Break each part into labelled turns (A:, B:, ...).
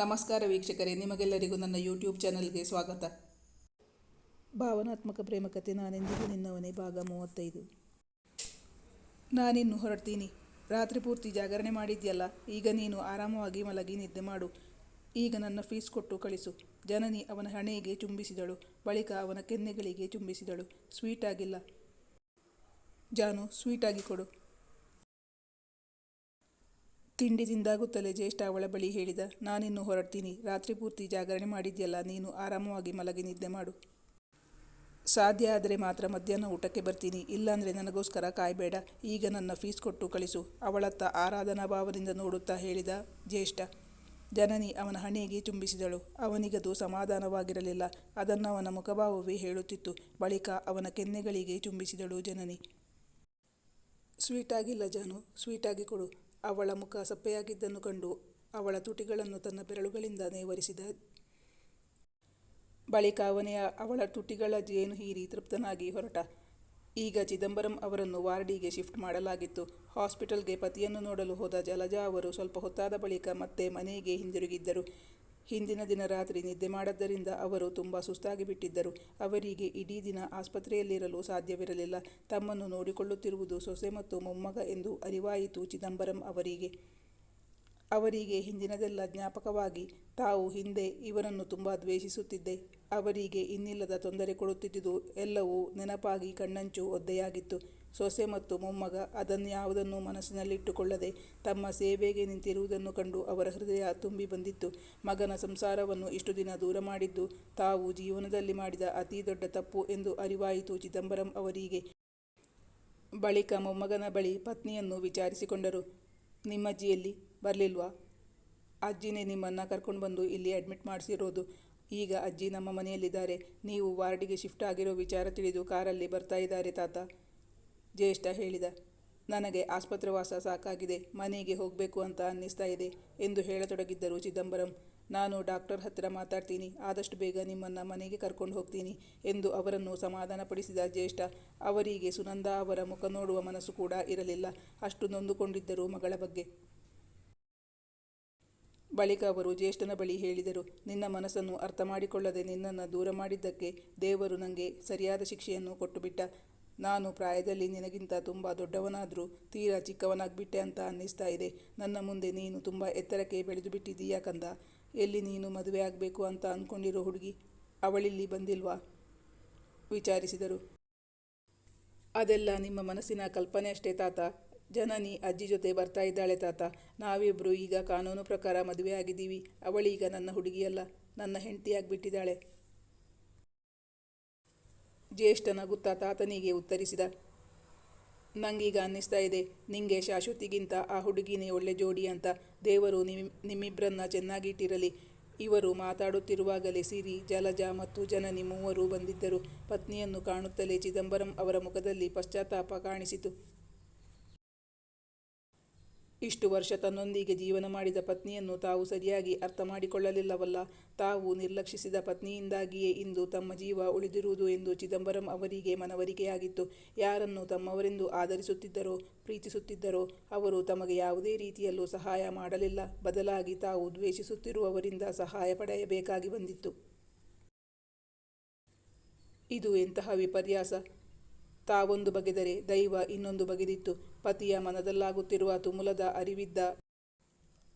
A: ನಮಸ್ಕಾರ ವೀಕ್ಷಕರೇ, ನಿಮಗೆಲ್ಲರಿಗೂ ನನ್ನ ಯೂಟ್ಯೂಬ್ ಚಾನಲ್ಗೆ ಸ್ವಾಗತ. ಭಾವನಾತ್ಮಕ ಪ್ರೇಮಕತೆ ನಾನೆಂದಿಗೂ ನಿನ್ನವನೇ ಭಾಗ 35. ನಾನಿನ್ನು ಹೊರಡ್ತೀನಿ. ರಾತ್ರಿ ಪೂರ್ತಿ ಜಾಗರಣೆ ಮಾಡಿದ್ಯಲ್ಲ, ಈಗ ನೀನು ಆರಾಮವಾಗಿ ಮಲಗಿ ನಿದ್ದೆ ಮಾಡು. ಈಗ ನನ್ನ ಫೀಸ್ ಕೊಟ್ಟು ಕಳಿಸು. ಜನನಿ ಅವನ ಹಣೆಗೆ ಚುಂಬಿಸಿದಳು. ಬಳಿಕ ಅವನ ಕೆನ್ನೆಗಳಿಗೆ ಚುಂಬಿಸಿದಳು. ಸ್ವೀಟ್ ಆಗಿಲ್ಲ ಜಾನು, ಸ್ವೀಟಾಗಿ ಕೊಡು. ತಿಂಡಿ ತಿಂದಾಗುತ್ತಲೇ ಜ್ಯೇಷ್ಠ ಅವಳ ಬಳಿ ಹೇಳಿದ, ನಾನಿನ್ನು ಹೊರಡ್ತೀನಿ. ರಾತ್ರಿ ಪೂರ್ತಿ ಜಾಗರಣೆ ಮಾಡಿದ್ಯಲ್ಲ, ನೀನು ಆರಾಮವಾಗಿ ಮಲಗಿ ನಿದ್ದೆ ಮಾಡು. ಸಾಧ್ಯ ಆದರೆ ಮಾತ್ರ ಮಧ್ಯಾಹ್ನ ಊಟಕ್ಕೆ ಬರ್ತೀನಿ, ಇಲ್ಲಾಂದರೆ ನನಗೋಸ್ಕರ ಕಾಯಬೇಡ. ಈಗ ನನ್ನ ಫೀಸ್ ಕೊಟ್ಟು ಕಳಿಸು, ಅವಳತ್ತ ಆರಾಧನಾ ಭಾವದಿಂದ ನೋಡುತ್ತಾ ಹೇಳಿದ ಜ್ಯೇಷ್ಠ. ಜನನಿ ಅವನ ಹಣೆಗೆ ಚುಂಬಿಸಿದಳು. ಅವನಿಗದು ಸಮಾಧಾನವಾಗಿರಲಿಲ್ಲ. ಅದನ್ನು ಅವನ ಮುಖಭಾವವೇ ಹೇಳುತ್ತಿತ್ತು. ಬಳಿಕ ಅವನ ಕೆನ್ನೆಗಳಿಗೆ ಚುಂಬಿಸಿದಳು ಜನನಿ. ಸ್ವೀಟಾಗಿಲ್ಲ ಜಾನು, ಸ್ವೀಟಾಗಿ ಕೊಡು. ಅವಳ ಮುಖ ಸಪ್ಪೆಯಾಗಿದ್ದನ್ನು ಕಂಡು ಅವಳ ತುಟಿಗಳನ್ನು ತನ್ನ ಬೆರಳುಗಳಿಂದ ನೇವರಿಸಿದ. ಬಳಿಕ ಅವನೇ ಅವಳ ತುಟಿಗಳ ಜೇನು ಹೀರಿ ತೃಪ್ತನಾಗಿ ಹೊರಟ. ಈಗ ಚಿದಂಬರಂ ಅವರನ್ನು ವಾರ್ಡಿಗೆ ಶಿಫ್ಟ್ ಮಾಡಲಾಗಿತ್ತು. ಹಾಸ್ಪಿಟಲ್ಗೆ ಪತಿಯನ್ನು ನೋಡಲು ಹೋದ ಜಲಜಾ ಅವರು ಸ್ವಲ್ಪ ಹೊತ್ತಾದ ಬಳಿಕ ಮತ್ತೆ ಮನೆಗೆ ಹಿಂದಿರುಗಿದ್ದರು. ಹಿಂದಿನ ದಿನ ರಾತ್ರಿ ನಿದ್ದೆ ಮಾಡದ್ದರಿಂದ ಅವರು ತುಂಬ ಸುಸ್ತಾಗಿ ಬಿಟ್ಟಿದ್ದರು. ಅವರಿಗೆ ಇಡೀ ದಿನ ಆಸ್ಪತ್ರೆಯಲ್ಲಿರಲು ಸಾಧ್ಯವಿರಲಿಲ್ಲ. ತಮ್ಮನ್ನು ನೋಡಿಕೊಳ್ಳುತ್ತಿರುವುದು ಸೊಸೆ ಮತ್ತು ಮೊಮ್ಮಗ ಎಂದು ಅರಿವಾಯಿತು ಚಿದಂಬರಂ ಅವರಿಗೆ. ಅವರಿಗೆ ಹಿಂದಿನದೆಲ್ಲ ಜ್ಞಾಪಕವಾಗಿ, ತಾವು ಹಿಂದೆ ಇವರನ್ನು ತುಂಬ ದ್ವೇಷಿಸುತ್ತಿದ್ದೆ, ಅವರಿಗೆ ಇನ್ನಿಲ್ಲದ ತೊಂದರೆ ಕೊಡುತ್ತಿದ್ದುದು ಎಲ್ಲವೂ ನೆನಪಾಗಿ ಕಣ್ಣಂಚು ಒದ್ದೆಯಾಗಿತ್ತು. ಸೊಸೆ ಮತ್ತು ಮೊಮ್ಮಗ ಅದನ್ಯಾವುದನ್ನೂ ಮನಸ್ಸಿನಲ್ಲಿಟ್ಟುಕೊಳ್ಳದೆ ತಮ್ಮ ಸೇವೆಗೆ ನಿಂತಿರುವುದನ್ನು ಕಂಡು ಅವರ ಹೃದಯ ತುಂಬಿ ಬಂದಿತ್ತು. ಮಗನ ಸಂಸಾರವನ್ನು ಇಷ್ಟು ದಿನ ದೂರ ಮಾಡಿದ್ದು ತಾವು ಜೀವನದಲ್ಲಿ ಮಾಡಿದ ಅತಿ ದೊಡ್ಡ ತಪ್ಪು ಎಂದು ಅರಿವಾಯಿತು ಚಿದಂಬರಂ ಅವರಿಗೆ. ಬಳಿಕ ಮೊಮ್ಮಗನ ಬಳಿ ಪತ್ನಿಯನ್ನು ವಿಚಾರಿಸಿಕೊಂಡರು. ನಿಮ್ಮಜ್ಜಿಯಲ್ಲಿ ಬರಲಿಲ್ವಾ? ಅಜ್ಜಿನೇ ನಿಮ್ಮನ್ನು ಕರ್ಕೊಂಡು ಬಂದು ಇಲ್ಲಿ ಅಡ್ಮಿಟ್ ಮಾಡಿಸಿರೋದು. ಈಗ ಅಜ್ಜಿ ನಮ್ಮ ಮನೆಯಲ್ಲಿದ್ದಾರೆ. ನೀವು ವಾರ್ಡಿಗೆ ಶಿಫ್ಟ್ ಆಗಿರೋ ವಿಚಾರ ತಿಳಿದು ಕಾರಲ್ಲಿ ಬರ್ತಾ ಇದ್ದಾರೆ ತಾತ, ಜ್ಯೇಷ್ಠ ಹೇಳಿದ. ನನಗೆ ಆಸ್ಪತ್ರೆ ವಾಸ ಸಾಕಾಗಿದೆ, ಮನೆಗೆ ಹೋಗಬೇಕು ಅಂತ ಅನ್ನಿಸ್ತಾ ಇದೆ ಎಂದು ಹೇಳತೊಡಗಿದ್ದರು ಚಿದಂಬರಂ. ನಾನು ಡಾಕ್ಟರ್ ಹತ್ತಿರ ಮಾತಾಡ್ತೀನಿ, ಆದಷ್ಟು ಬೇಗ ನಿಮ್ಮನ್ನು ಮನೆಗೆ ಕರ್ಕೊಂಡು ಹೋಗ್ತೀನಿ ಎಂದು ಅವರನ್ನು ಸಮಾಧಾನಪಡಿಸಿದ ಜ್ಯೇಷ್ಠ. ಅವರಿಗೆ ಸುನಂದಾ ಅವರ ಮುಖ ನೋಡುವ ಮನಸ್ಸು ಕೂಡ ಇರಲಿಲ್ಲ. ಅಷ್ಟು ನೊಂದುಕೊಂಡಿದ್ದರು ಮಗಳ ಬಗ್ಗೆ. ಬಳಿಕ ಅವರು ಜ್ಯೇಷ್ಠನ ಬಳಿ ಹೇಳಿದರು, ನಿನ್ನ ಮನಸ್ಸನ್ನು ಅರ್ಥ ಮಾಡಿಕೊಳ್ಳದೆ ನಿನ್ನನ್ನು ದೂರ ಮಾಡಿದ್ದಕ್ಕೆ ದೇವರು ನನಗೆ ಸರಿಯಾದ ಶಿಕ್ಷೆಯನ್ನು ಕೊಟ್ಟುಬಿಟ್ಟ. ನಾನು ಪ್ರಾಯದಲ್ಲಿ ನಿನಗಿಂತ ತುಂಬ ದೊಡ್ಡವನಾದರೂ ತೀರಾ ಚಿಕ್ಕವನಾಗ್ಬಿಟ್ಟೆ ಅಂತ ಅನ್ನಿಸ್ತಾ ಇದೆ. ನನ್ನ ಮುಂದೆ ನೀನು ತುಂಬ ಎತ್ತರಕ್ಕೆ ಬೆಳೆದು ಬಿಟ್ಟಿದ್ದೀಯಾ ಕಂದ. ಎಲ್ಲಿ ನೀನು ಮದುವೆ ಆಗಬೇಕು ಅಂತ ಅಂದ್ಕೊಂಡಿರೋ ಹುಡುಗಿ, ಅವಳಿಲ್ಲಿ ಬಂದಿಲ್ವಾ? ವಿಚಾರಿಸಿದರು. ಅದೆಲ್ಲ ನಿಮ್ಮ ಮನಸ್ಸಿನ ಕಲ್ಪನೆ ಅಷ್ಟೇ ತಾತ. ಜನನಿ ಅಜ್ಜಿ ಜೊತೆ ಬರ್ತಾ ಇದ್ದಾಳೆ ತಾತ. ನಾವಿಬ್ಬರು ಈಗ ಕಾನೂನು ಪ್ರಕಾರ ಮದುವೆ ಆಗಿದ್ದೀವಿ. ಅವಳೀಗ ನನ್ನ ಹುಡುಗಿಯಲ್ಲ, ನನ್ನ ಹೆಂಡತಿಯಾಗ್ಬಿಟ್ಟಿದ್ದಾಳೆ. ಜ್ಯೇಷ್ಠ ನಗುತ್ತಾ ತಾತನಿಗೆ ಉತ್ತರಿಸಿದ. ನಂಗೀಗ ಅನ್ನಿಸ್ತಾ ಇದೆ, ನಿಂಗೆ ಶಾಶ್ವತಿಗಿಂತ ಆ ಹುಡುಗಿನೇ ಒಳ್ಳೆ ಜೋಡಿ ಅಂತ. ದೇವರು ನಿಮ್ಮಿಬ್ಬರನ್ನ ಚೆನ್ನಾಗಿಟ್ಟಿರಲಿ. ಇವರು ಮಾತಾಡುತ್ತಿರುವಾಗಲೇ ಸಿರಿ, ಜಲಜಾ ಮತ್ತು ಜನನಿ ಮೂವರೂ ಬಂದಿದ್ದರು. ಪತ್ನಿಯನ್ನು ಕಾಣುತ್ತಲೇ ಚಿದಂಬರಂ ಅವರ ಮುಖದಲ್ಲಿ ಪಶ್ಚಾತ್ತಾಪ ಕಾಣಿಸಿತು. ಇಷ್ಟು ವರ್ಷ ತನ್ನೊಂದಿಗೆ ಜೀವನ ಮಾಡಿದ ಪತ್ನಿಯನ್ನು ತಾವು ಸರಿಯಾಗಿ ಅರ್ಥ ಮಾಡಿಕೊಳ್ಳಲಿಲ್ಲವಲ್ಲ. ತಾವು ನಿರ್ಲಕ್ಷಿಸಿದ ಪತ್ನಿಯಿಂದಾಗಿಯೇ ಇಂದು ತಮ್ಮ ಜೀವ ಉಳಿದಿರುವುದು ಎಂದು ಚಿದಂಬರಂ ಅವರಿಗೆ ಮನವರಿಕೆಯಾಗಿತ್ತು. ಯಾರನ್ನು ತಮ್ಮವರೆಂದು ಆದರಿಸುತ್ತಿದ್ದರೋ, ಪ್ರೀತಿಸುತ್ತಿದ್ದರೋ ಅವರು ತಮಗೆ ಯಾವುದೇ ರೀತಿಯಲ್ಲೂ ಸಹಾಯ ಮಾಡಲಿಲ್ಲ. ಬದಲಾಗಿ ತಾವು ದ್ವೇಷಿಸುತ್ತಿರುವವರಿಂದ ಸಹಾಯ ಪಡೆಯಬೇಕಾಗಿ ಬಂದಿತ್ತು. ಇದು ಎಂತಹ ವಿಪರ್ಯಾಸ! ತಾವೊಂದು ಬಗೆದರೆ ದೈವ ಇನ್ನೊಂದು ಬಗೆದಿತ್ತು. ಪತಿಯ ಮನದಲ್ಲಾಗುತ್ತಿರುವ ತುಮುಲದ ಅರಿವಿದ್ದ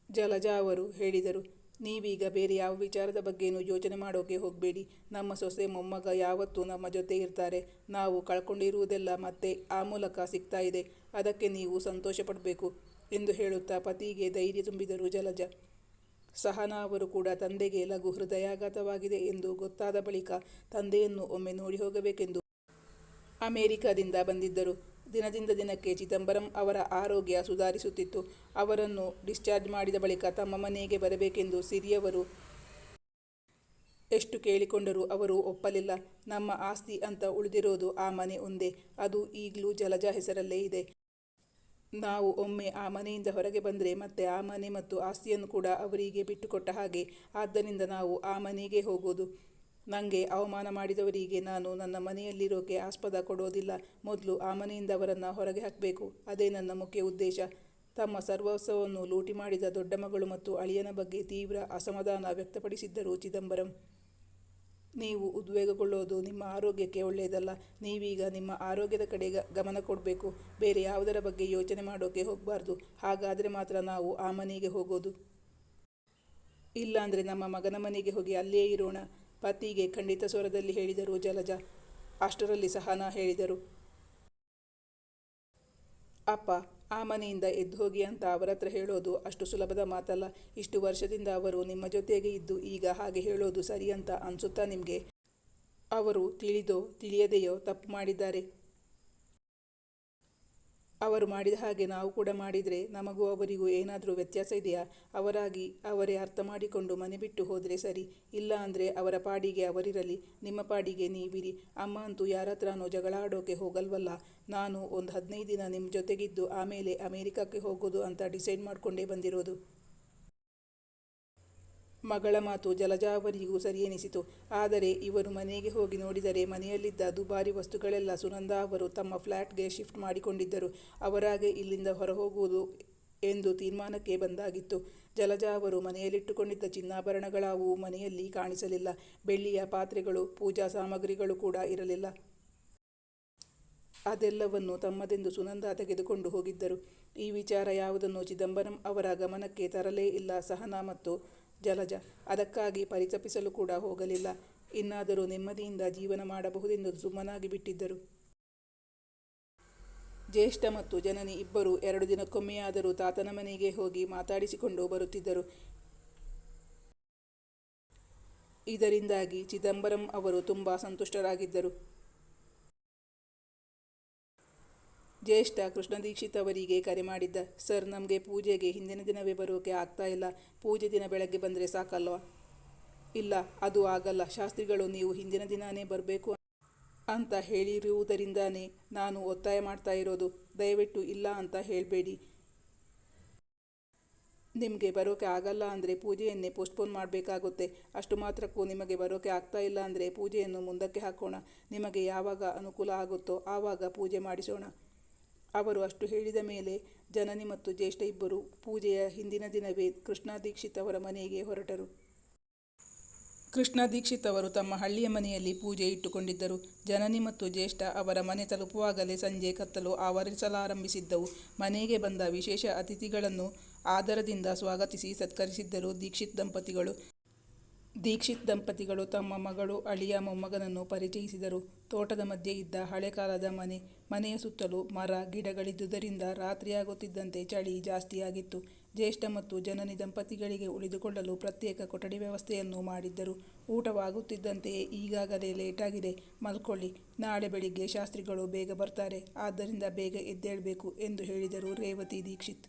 A: ಜಲಜಾ ಅವರು ಹೇಳಿದರು, ನೀವೀಗ ಬೇರೆ ಯಾವ ವಿಚಾರದ ಬಗ್ಗೆನೂ ಯೋಚನೆ ಮಾಡೋಕೆ ಹೋಗಬೇಡಿ. ನಮ್ಮ ಸೊಸೆ ಮೊಮ್ಮಗ ಯಾವತ್ತೂ ನಮ್ಮ ಜೊತೆ ಇರ್ತಾರೆ. ನಾವು ಕಳ್ಕೊಂಡಿರುವುದೆಲ್ಲ ಮತ್ತೆ ಆ ಮೂಲಕ ಸಿಗ್ತಾ ಇದೆ. ಅದಕ್ಕೆ ನೀವು ಸಂತೋಷ ಪಡಬೇಕು ಎಂದು ಹೇಳುತ್ತಾ ಪತಿಗೆ ಧೈರ್ಯ ತುಂಬಿದರು ಜಲಜಾ. ಸಹನಾ ಅವರು ಕೂಡ ತಂದೆಗೆ ಲಘು ಹೃದಯಾಘಾತವಾಗಿದೆ ಎಂದು ಗೊತ್ತಾದ ಬಳಿಕ ತಂದೆಯನ್ನು ಒಮ್ಮೆ ನೋಡಿ ಹೋಗಬೇಕೆಂದು ಅಮೆರಿಕದಿಂದ ಬಂದಿದ್ದರು. ದಿನದಿಂದ ದಿನಕ್ಕೆ ಚಿದಂಬರಂ ಅವರ ಆರೋಗ್ಯ ಸುಧಾರಿಸುತ್ತಿತ್ತು. ಅವರನ್ನು ಡಿಸ್ಚಾರ್ಜ್ ಮಾಡಿದ ಬಳಿಕ ತಮ್ಮ ಮನೆಗೆ ಬರಬೇಕೆಂದು ಸಿರಿಯವರು ಎಷ್ಟು ಕೇಳಿಕೊಂಡರೂ ಅವರು ಒಪ್ಪಲಿಲ್ಲ. ನಮ್ಮ ಆಸ್ತಿ ಅಂತ ಉಳಿದಿರೋದು ಆ ಮನೆ ಒಂದೇ. ಅದು ಈಗಲೂ ಜಲಜಾ ಹೆಸರಲ್ಲೇ ಇದೆ. ನಾವು ಒಮ್ಮೆ ಆ ಮನೆಯಿಂದ ಹೊರಗೆ ಬಂದರೆ ಮತ್ತೆ ಆ ಮನೆ ಮತ್ತು ಆಸ್ತಿಯನ್ನು ಕೂಡ ಅವರಿಗೆ ಬಿಟ್ಟುಕೊಟ್ಟ ಹಾಗೆ. ಆದ್ದರಿಂದ ನಾವು ಆ ಮನೆಗೆ ಹೋಗೋದು. ನನಗೆ ಅವಮಾನ ಮಾಡಿದವರಿಗೆ ನಾನು ನನ್ನ ಮನೆಯಲ್ಲಿರೋಕೆ ಆಸ್ಪದ ಕೊಡೋದಿಲ್ಲ. ಮೊದಲು ಆ ಮನೆಯಿಂದ ಅವರನ್ನು ಹೊರಗೆ ಹಾಕಬೇಕು. ಅದೇ ನನ್ನ ಮುಖ್ಯ ಉದ್ದೇಶ. ತಮ್ಮ ಸರ್ವಸ್ವವನ್ನು ಲೂಟಿ ಮಾಡಿದ ದೊಡ್ಡ ಮಗಳು ಮತ್ತು ಅಳಿಯನ ಬಗ್ಗೆ ತೀವ್ರ ಅಸಮಾಧಾನ ವ್ಯಕ್ತಪಡಿಸಿದ್ದರು ಚಿದಂಬರಂ. ನೀವು ಉದ್ವೇಗಗೊಳ್ಳೋದು ನಿಮ್ಮ ಆರೋಗ್ಯಕ್ಕೆ ಒಳ್ಳೆಯದಲ್ಲ. ನೀವೀಗ ನಿಮ್ಮ ಆರೋಗ್ಯದ ಕಡೆ ಗಮನ ಕೊಡಬೇಕು. ಬೇರೆ ಯಾವುದರ ಬಗ್ಗೆ ಯೋಚನೆ ಮಾಡೋಕೆ ಹೋಗಬಾರ್ದು. ಹಾಗಾದರೆ ಮಾತ್ರ ನಾವು ಆ ಮನೆಗೆ ಹೋಗೋದು. ಇಲ್ಲಾಂದರೆ ನಮ್ಮ ಮಗನ ಮನೆಗೆ ಹೋಗಿ ಅಲ್ಲೇ ಇರೋಣ, ಪತಿಗೆ ಖಂಡಿತ ಸ್ವರದಲ್ಲಿ ಹೇಳಿದರು ಜಲಜ. ಅಷ್ಟರಲ್ಲಿ ಸಹನಾ ಹೇಳಿದರು, ಅಪ್ಪ, ಆ ಮನೆಯಿಂದ ಎದ್ದು ಹೋಗಿ ಅಂತ ಅವರತ್ರ ಹೇಳೋದು ಅಷ್ಟು ಸುಲಭದ ಮಾತಲ್ಲ. ಇಷ್ಟು ವರ್ಷದಿಂದ ಅವರು ನಿಮ್ಮ ಜೊತೆಗೆ ಇದ್ದು ಈಗ ಹಾಗೆ ಹೇಳೋದು ಸರಿ ಅಂತ ಅನ್ಸುತ್ತಾ ನಿಮಗೆ? ಅವರು ತಿಳಿದೋ ತಿಳಿಯದೆಯೋ ತಪ್ಪು ಮಾಡಿದ್ದಾರೆ. ಅವರು ಮಾಡಿದ ಹಾಗೆ ನಾವು ಕೂಡ ಮಾಡಿದರೆ ನಮಗೂ ಅವರಿಗೂ ಏನಾದರೂ ವ್ಯತ್ಯಾಸ ಇದೆಯಾ? ಅವರಾಗಿ ಅವರೇ ಅರ್ಥ ಮಾಡಿಕೊಂಡು ಮನೆ ಬಿಟ್ಟು ಹೋದರೆ ಸರಿ. ಇಲ್ಲ ಅಂದರೆ ಅವರ ಪಾಡಿಗೆ ಅವರಿರಲಿ, ನಿಮ್ಮ ಪಾಡಿಗೆ ನೀವಿರಿ. ಅಮ್ಮ ಅಂತೂ ಯಾರ ಹತ್ರನೂ ಜಗಳ ಆಡೋಕೆ ಹೋಗಲ್ವಲ್ಲ. ನಾನು ಒಂದು 15 ದಿನ ನಿಮ್ಮ ಜೊತೆಗಿದ್ದು ಆಮೇಲೆ ಅಮೇರಿಕಕ್ಕೆ ಹೋಗೋದು ಅಂತ ಡಿಸೈಡ್ ಮಾಡಿಕೊಂಡೇ ಬಂದಿರೋದು. ಮಗಳ ಮಾತು ಜಲಜಾ ಅವರಿಗೂ ಸರಿ ಎನಿಸಿತು. ಆದರೆ ಇವರು ಮನೆಗೆ ಹೋಗಿ ನೋಡಿದರೆ ಮನೆಯಲ್ಲಿದ್ದ ದುಬಾರಿ ವಸ್ತುಗಳೆಲ್ಲ ಸುನಂದ ಅವರು ತಮ್ಮ ಫ್ಲ್ಯಾಟ್ಗೆ ಶಿಫ್ಟ್ ಮಾಡಿಕೊಂಡಿದ್ದರು. ಅವರಾಗೆ ಇಲ್ಲಿಂದ ಹೊರಹೋಗುವುದು ಎಂದು ತೀರ್ಮಾನಕ್ಕೆ ಬಂದಾಗಿತ್ತು. ಜಲಜಾ ಅವರು ಮನೆಯಲ್ಲಿಟ್ಟುಕೊಂಡಿದ್ದ ಚಿನ್ನಾಭರಣಗಳಾವು ಮನೆಯಲ್ಲಿ ಕಾಣಿಸಲಿಲ್ಲ. ಬೆಳ್ಳಿಯ ಪಾತ್ರೆಗಳು, ಪೂಜಾ ಸಾಮಗ್ರಿಗಳು ಕೂಡ ಇರಲಿಲ್ಲ. ಅದೆಲ್ಲವನ್ನು ತಮ್ಮದೆಂದು ಸುನಂದ ತೆಗೆದುಕೊಂಡು ಹೋಗಿದ್ದರು. ಈ ವಿಚಾರ ಯಾವುದನ್ನು ಚಿದಂಬರಂ ಅವರ ಗಮನಕ್ಕೆ ತರಲೇ ಇಲ್ಲ ಸಹನಾ ಮತ್ತು ಜಲಜ. ಅದಕ್ಕಾಗಿ ಪರಿತಪಿಸಲು ಕೂಡ ಹೋಗಲಿಲ್ಲ. ಇನ್ನಾದರೂ ನೆಮ್ಮದಿಯಿಂದ ಜೀವನ ಮಾಡಬಹುದೆಂದು ಸುಮ್ಮನಾಗಿ ಬಿಟ್ಟಿದ್ದರು. ಜ್ಯೇಷ್ಠ ಮತ್ತು ಜನನಿ ಇಬ್ಬರು 2 ದಿನಕ್ಕೊಮ್ಮೆಯಾದರೂ ತಾತನ ಮನೆಗೆ ಹೋಗಿ ಮಾತಾಡಿಸಿಕೊಂಡು ಬರುತ್ತಿದ್ದರು. ಇದರಿಂದಾಗಿ ಚಿದಂಬರಂ ಅವರು ತುಂಬ ಸಂತುಷ್ಟರಾಗಿದ್ದರು. ಜ್ಯೇಷ್ಠ ಕೃಷ್ಣದೀಕ್ಷಿತ್ ಅವರಿಗೆ ಕರೆ ಮಾಡಿದ್ದ. ಸರ್, ನಮಗೆ ಪೂಜೆಗೆ ಹಿಂದಿನ ದಿನವೇ ಬರೋಕೆ ಆಗ್ತಾ ಇಲ್ಲ. ಪೂಜೆ ದಿನ ಬೆಳಗ್ಗೆ ಬಂದರೆ ಸಾಕಲ್ವಾ? ಇಲ್ಲ, ಅದು ಆಗಲ್ಲ. ಶಾಸ್ತ್ರಿಗಳು ನೀವು ಹಿಂದಿನ ದಿನಾನೇ ಬರಬೇಕು ಅಂತ ಹೇಳಿರುವುದರಿಂದಾನೇ ನಾನು ಒತ್ತಾಯ ಮಾಡ್ತಾ ಇರೋದು. ದಯವಿಟ್ಟು ಇಲ್ಲ ಅಂತ ಹೇಳಬೇಡಿ. ನಿಮಗೆ ಬರೋಕೆ ಆಗಲ್ಲ ಅಂದರೆ ಪೂಜೆಯನ್ನೇ ಪೋಸ್ಟ್ಪೋನ್ ಮಾಡಬೇಕಾಗುತ್ತೆ. ಅಷ್ಟು ಮಾತ್ರಕ್ಕೂ ನಿಮಗೆ ಬರೋಕೆ ಆಗ್ತಾ ಇಲ್ಲ ಅಂದರೆ ಪೂಜೆಯನ್ನು ಮುಂದಕ್ಕೆ ಹಾಕೋಣ. ನಿಮಗೆ ಯಾವಾಗ ಅನುಕೂಲ ಆಗುತ್ತೋ ಆವಾಗ ಪೂಜೆ ಮಾಡಿಸೋಣ. ಅವರು ಅಷ್ಟು ಹೇಳಿದ ಮೇಲೆ ಜನನಿ ಮತ್ತು ಜ್ಯೇಷ್ಠ ಇಬ್ಬರು ಪೂಜೆಯ ಹಿಂದಿನ ದಿನವೇ ಕೃಷ್ಣ ದೀಕ್ಷಿತ್ ಅವರ ಮನೆಗೆ ಹೊರಟರು. ಕೃಷ್ಣ ದೀಕ್ಷಿತ್ ಅವರು ತಮ್ಮ ಹಳ್ಳಿಯ ಮನೆಯಲ್ಲಿ ಪೂಜೆ ಇಟ್ಟುಕೊಂಡಿದ್ದರು. ಜನನಿ ಮತ್ತು ಜ್ಯೇಷ್ಠ ಅವರ ಮನೆ ತಲುಪುವಾಗಲೇ ಸಂಜೆ ಕತ್ತಲು ಆವರಿಸಲಾರಂಭಿಸಿದ್ದವು. ಮನೆಗೆ ಬಂದ ವಿಶೇಷ ಅತಿಥಿಗಳನ್ನು ಆದರದಿಂದ ಸ್ವಾಗತಿಸಿ ಸತ್ಕರಿಸಿದ್ದರು ದೀಕ್ಷಿತ್ ದಂಪತಿಗಳು ತಮ್ಮ ಮಗಳು, ಅಳಿಯ, ಮೊಮ್ಮಗನನ್ನು ಪರಿಚಯಿಸಿದರು. ತೋಟದ ಮಧ್ಯೆ ಇದ್ದ ಹಳೆ ಕಾಲದ ಮನೆಯ ಸುತ್ತಲೂ ಮರ ಗಿಡಗಳಿದ್ದುದರಿಂದ ರಾತ್ರಿಯಾಗುತ್ತಿದ್ದಂತೆ ಚಳಿ ಜಾಸ್ತಿಯಾಗಿತ್ತು. ಜ್ಯೇಷ್ಠ ಮತ್ತು ಜನನಿ ದಂಪತಿಗಳಿಗೆ ಉಳಿದುಕೊಳ್ಳಲು ಪ್ರತ್ಯೇಕ ಕೊಠಡಿ ವ್ಯವಸ್ಥೆಯನ್ನು ಮಾಡಿದ್ದರು. ಊಟವಾಗುತ್ತಿದ್ದಂತೆಯೇ ಈಗಾಗಲೇ ಲೇಟಾಗಿದೆ, ಮಲ್ಕೊಳ್ಳಿ, ನಾಳೆ ಬೆಳಿಗ್ಗೆ ಶಾಸ್ತ್ರಿಗಳು ಬೇಗ ಬರ್ತಾರೆ, ಆದ್ದರಿಂದ ಬೇಗ ಎದ್ದೇಳಬೇಕು ಎಂದು ಹೇಳಿದರು ರೇವತಿ ದೀಕ್ಷಿತ್.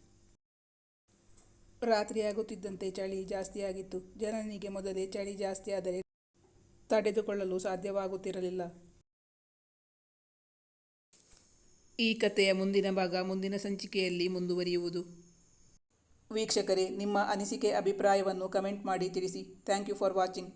A: ರಾತ್ರಿಯಾಗುತ್ತಿದ್ದಂತೆ ಚಳಿ ಜಾಸ್ತಿಯಾಗಿತ್ತು. ಜನನಿಗೆ ಮೊದಲೇ ಚಳಿ ಜಾಸ್ತಿಯಾದರೆ ತಡೆದುಕೊಳ್ಳಲು ಸಾಧ್ಯವಾಗುತ್ತಿರಲಿಲ್ಲ. ಈ ಕಥೆಯ ಮುಂದಿನ ಭಾಗ ಮುಂದಿನ ಸಂಚಿಕೆಯಲ್ಲಿ ಮುಂದುವರಿಯುವುದು. ವೀಕ್ಷಕರೇ, ನಿಮ್ಮ ಅನಿಸಿಕೆ ಅಭಿಪ್ರಾಯವನ್ನು ಕಮೆಂಟ್ ಮಾಡಿ ತಿಳಿಸಿ. Thank you for watching.